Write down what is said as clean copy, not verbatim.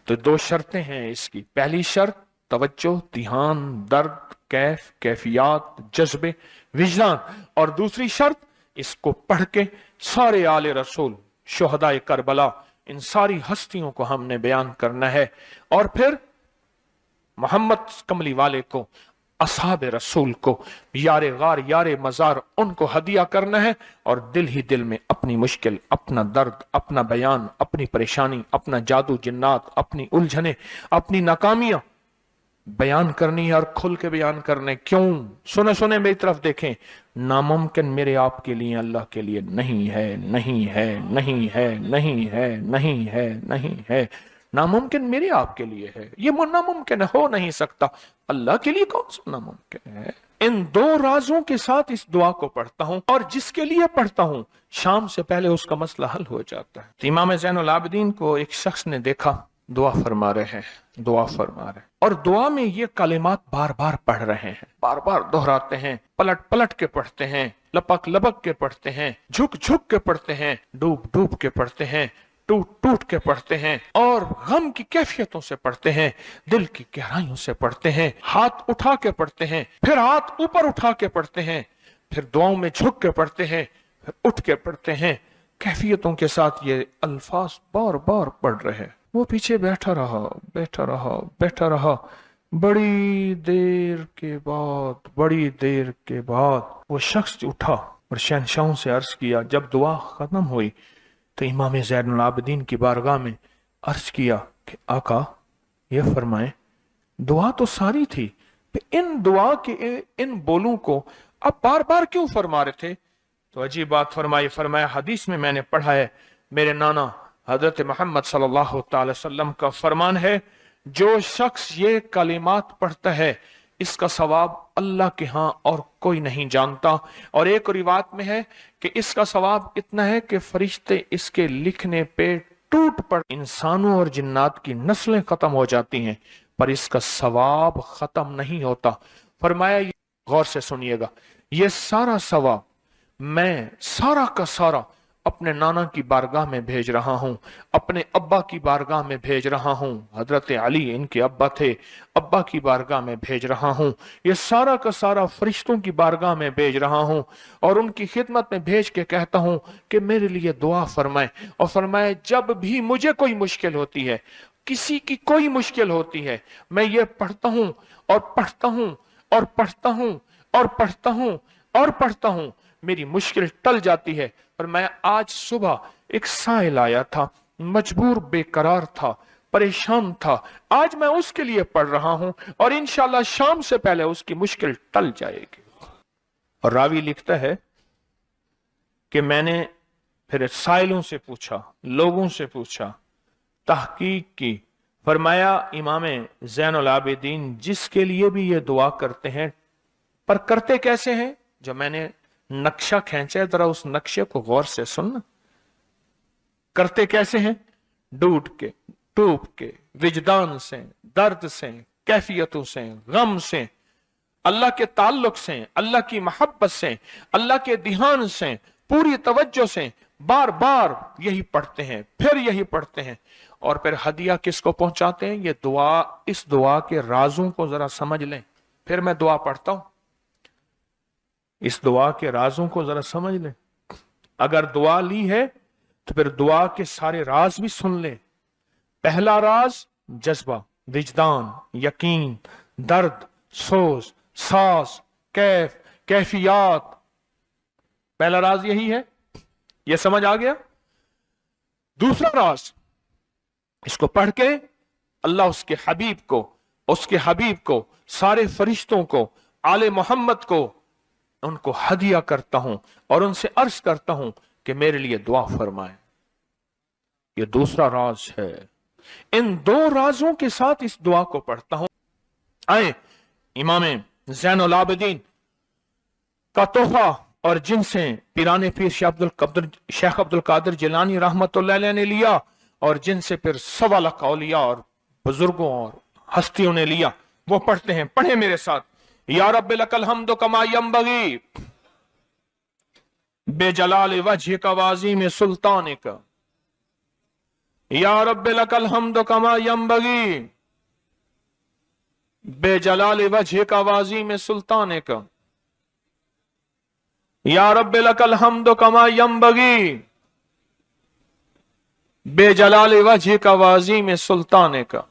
तो दो शर्तें हैं इसकी। पहली शर्त तवज्जो, ध्यान, दर्द, कैफ, कैफियत, जज्बे, विजदान। और दूसरी शर्त, इसको पढ़ के सारे आले रसूल, शुहदाए करबला, इन सारी हस्तियों को हमने बयान करना है। और फिर मोहम्मद कमली वाले को, असहाब रसूल को, यारे गार यारे मजार, उनको हदिया करना है। और दिल ही दिल में अपनी मुश्किल, अपना दर्द, अपना बयान, अपनी परेशानी, अपना जादू जिन्नात, अपनी उलझने, अपनी नाकामियां बयान करनी है और खुल के बयान करने। क्यों? सुने सुने मेरी तरफ देखें। नामुमकिन मेरे आपके लिए अल्लाह के लिए नहीं है, नहीं है, नहीं है, नहीं है, नहीं है, नहीं है। नामुमकिन मेरे आपके लिए है, ये नामुमकिन हो नहीं सकता। अल्लाह के लिए कौन सा नामुमकिन है? इन दो राजों के साथ इस दुआ को पढ़ता हूं, और जिसके लिए पढ़ता हूं शाम से पहले उसका मसला हल हो जाता है। तो इमाम ज़ैनुल आबिदीन को एक शख्स ने देखा, दुआ फरमा रहे हैं, दुआ फरमा रहे हैं, और दुआ में ये कलिमात बार बार पढ़ रहे हैं, बार बार दोहराते हैं, पलट पलट के पढ़ते हैं, लपक लपक के पढ़ते हैं, झुक झुक के पढ़ते हैं, डूब डूब के पढ़ते हैं, टूट टूट के पढ़ते हैं, और गम की कैफियतों से पढ़ते हैं, दिल की गहराइयों से पढ़ते हैं, हाथ उठा के पढ़ते हैं, फिर हाथ ऊपर उठा के पढ़ते हैं, फिर दुआओं में झुक के पढ़ते हैं, फिर उठ के पढ़ते हैं। कैफियतों के साथ ये अल्फाज बार बार पढ़ रहे हैं। वो पीछे बैठा रहा, बैठा रहा, बैठा रहा। बड़ी देर के बाद, बड़ी देर के बाद वो शख्स उठा और शहंशाहों से अर्ज किया। जब दुआ खत्म हुई तो इमाम ज़ैनुल आबिदीन की बारगाह में अर्ज किया कि आका ये फरमाएं, दुआ तो सारी थी, इन दुआ के इन बोलों को अब बार बार क्यों फरमा रहे थे? तो अजीब बात फरमाई। फरमाया, हदीस में मैंने पढ़ा है, मेरे नाना हजरत मोहम्मद सल्लल्लाहु अलैहि वसल्लम का फरमान है, जो शख्स ये कलिमात पढ़ता है इसका सवाब अल्लाह के यहाँ और कोई नहीं जानता। और एक रिवायत में है कि इसका सवाब इतना है कि फरिश्ते इसके लिखने पे टूट पड़, इंसानों और जिन्नात की नस्लें खत्म हो जाती हैं, पर इसका सवाब खत्म नहीं होता। फरमाया, गौर से सुनिएगा, ये सारा सवाब मैं सारा का सारा अपने नाना की बारगाह में भेज रहा हूं, अपने अब्बा की बारगाह में भेज रहा हूं। हजरत अली इनके अब्बा थे, अब्बा की बारगाह में भेज रहा हूं। ये सारा का सारा फरिश्तों की बारगाह में भेज रहा हूं, और उनकी खिदमत में भेज के कहता हूं कि मेरे लिए दुआ फरमाए। और फरमाए, जब भी मुझे कोई मुश्किल होती है, किसी की कोई मुश्किल होती है, मैं ये पढ़ता हूं और पढ़ता हूं और पढ़ता हूं और पढ़ता हूं और पढ़ता हूं, मेरी मुश्किल टल जाती है। और मैं आज सुबह एक साइल आया था, मजबूर बेकरार था, परेशान था, आज मैं उसके लिए पढ़ रहा हूं, और इंशाल्लाह शाम से पहले उसकी मुश्किल टल जाएगी। और रावी लिखता है कि मैंने फिर साइलों से पूछा, लोगों से पूछा, तहकीक की। फरमाया, इमाम ज़ैनुल आबिदीन जिसके लिए भी ये दुआ करते हैं, पर करते कैसे हैं? जो मैंने नक्शा खींचा है, जरा उस नक्शे को गौर से सुनना। करते कैसे हैं? डूब के, टूट के, विजदान से, दर्द से, कैफियतों से, गम से, अल्लाह के ताल्लुक से, अल्लाह की मोहब्बत से, अल्लाह के ध्यान से, पूरी तवज्जो से बार बार यही पढ़ते हैं, फिर यही पढ़ते हैं। और फिर हदिया किसको पहुंचाते हैं? ये दुआ, इस दुआ के राजों को जरा समझ लें। फिर मैं दुआ पढ़ता हूं, इस दुआ के राजों को जरा समझ लें। अगर दुआ ली है तो फिर दुआ के सारे राज भी सुन लें। पहला राज जज्बा, विजदान, यकीन, दर्द, सोच, सांस, कैफ, कैफियत। पहला राज यही है, यह समझ आ गया। दूसरा राज, इसको पढ़ के अल्लाह उसके हबीब को, सारे फरिश्तों को, आले मोहम्मद को, उनको हदिया करता हूं और उनसे अर्ज करता हूं कि मेरे लिए दुआ फरमाए। ये दूसरा राज है। इन दो राजों के साथ इस दुआ को पढ़ता हूं। आए इमाम ज़ैनुल आबिदीन का तोहफा, और जिनसे पीराने पीर शेख अब्दुल कादिर जिलानी रहमतुल्लाह अलैह ने लिया, और जिनसे फिर 1.25 लाख औलिया और बुजुर्गों और हस्तियों ने लिया, वो पढ़ते हैं। पढ़े मेरे साथ। या रब्बि लकल हम्दु कमा यंबगी बेजलाल वजहिका वाज़ीम सुल्तानिका یا رب لکل حمد کما ینبغی بے جلال وجہ کا وعظیم سلطان کا، یا رب لکل حمد کما ینبغی بے جلال وجہ کا وعظیم سلطان کا۔